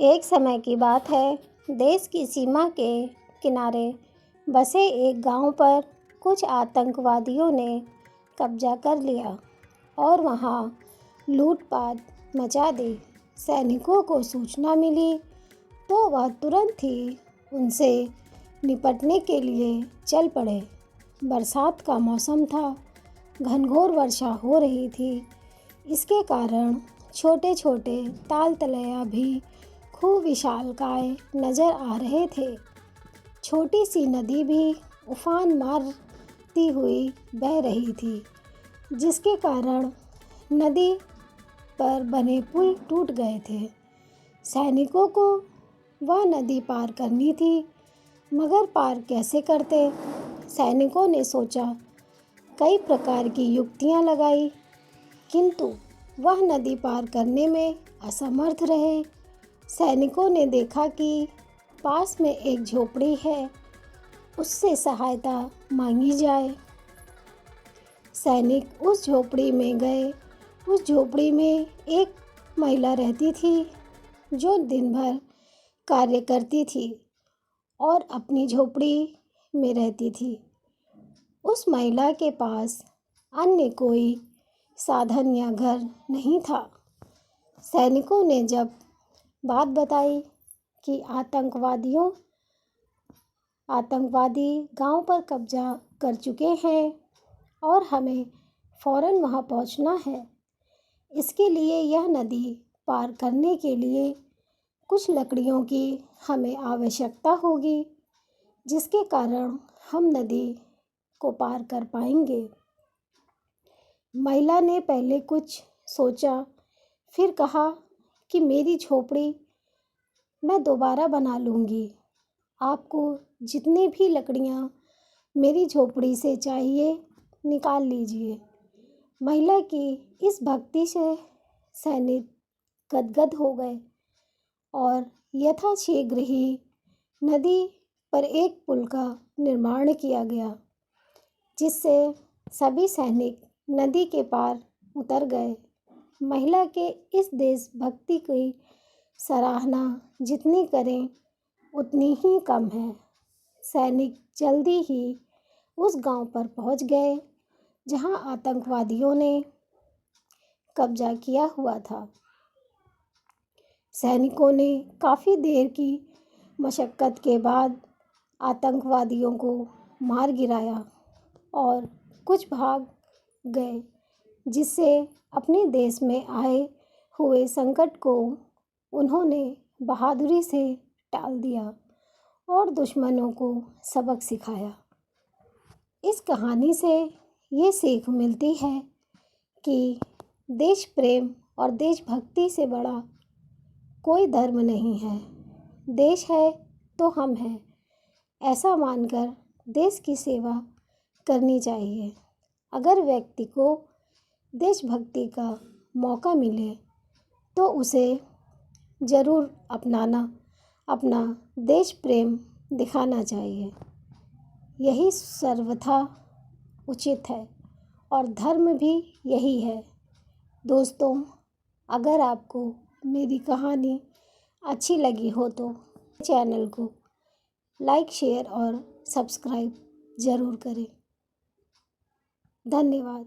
एक समय की बात है। देश की सीमा के किनारे बसे एक गांव पर कुछ आतंकवादियों ने कब्जा कर लिया और वहां लूटपाट मचा दी। सैनिकों को सूचना मिली तो वह तुरंत ही उनसे निपटने के लिए चल पड़े। बरसात का मौसम था, घनघोर वर्षा हो रही थी। इसके कारण छोटे छोटे ताल तलैया भी खूब विशालकाय नजर आ रहे थे। छोटी सी नदी भी उफान मारती हुई बह रही थी, जिसके कारण नदी पर बने पुल टूट गए थे। सैनिकों को वह नदी पार करनी थी, मगर पार कैसे करते? सैनिकों ने सोचा, कई प्रकार की युक्तियां लगाई, किंतु वह नदी पार करने में असमर्थ रहे। सैनिकों ने देखा कि पास में एक झोपड़ी है, उससे सहायता मांगी जाए। सैनिक उस झोपड़ी में गए। उस झोपड़ी में एक महिला रहती थी, जो दिन भर कार्य करती थी और अपनी झोपड़ी में रहती थी। उस महिला के पास अन्य कोई साधन या घर नहीं था। सैनिकों ने जब बात बताई कि आतंकवादी गांव पर कब्जा कर चुके हैं और हमें फ़ौरन वहां पहुंचना है। इसके लिए यह नदी पार करने के लिए कुछ लकड़ियों की हमें आवश्यकता होगी, जिसके कारण हम नदी को पार कर पाएंगे। महिला ने पहले कुछ सोचा, फिर कहा कि मेरी झोपड़ी मैं दोबारा बना लूँगी। आपको जितनी भी लकड़ियाँ मेरी झोपड़ी से चाहिए, निकाल लीजिए। महिला की इस भक्ति से सैनिक गदगद हो गए और यथाशीघ्र ही नदी पर एक पुल का निर्माण किया गया, जिससे सभी सैनिक नदी के पार उतर गए। महिला के इस देशभक्ति की सराहना जितनी करें उतनी ही कम है। सैनिक जल्दी ही उस गांव पर पहुंच गए जहां आतंकवादियों ने कब्जा किया हुआ था। सैनिकों ने काफ़ी देर की मशक्क़त के बाद आतंकवादियों को मार गिराया और कुछ भाग गए, जिससे अपने देश में आए हुए संकट को उन्होंने बहादुरी से टाल दिया और दुश्मनों को सबक सिखाया। इस कहानी से ये सीख मिलती है कि देश प्रेम और देशभक्ति से बड़ा कोई धर्म नहीं है। देश है तो हम हैं, ऐसा मानकर देश की सेवा करनी चाहिए। अगर व्यक्ति को देशभक्ति का मौका मिले तो उसे ज़रूर अपना देश प्रेम दिखाना चाहिए। यही सर्वथा उचित है और धर्म भी यही है। दोस्तों, अगर आपको मेरी कहानी अच्छी लगी हो तो चैनल को लाइक, शेयर और सब्सक्राइब ज़रूर करें। धन्यवाद।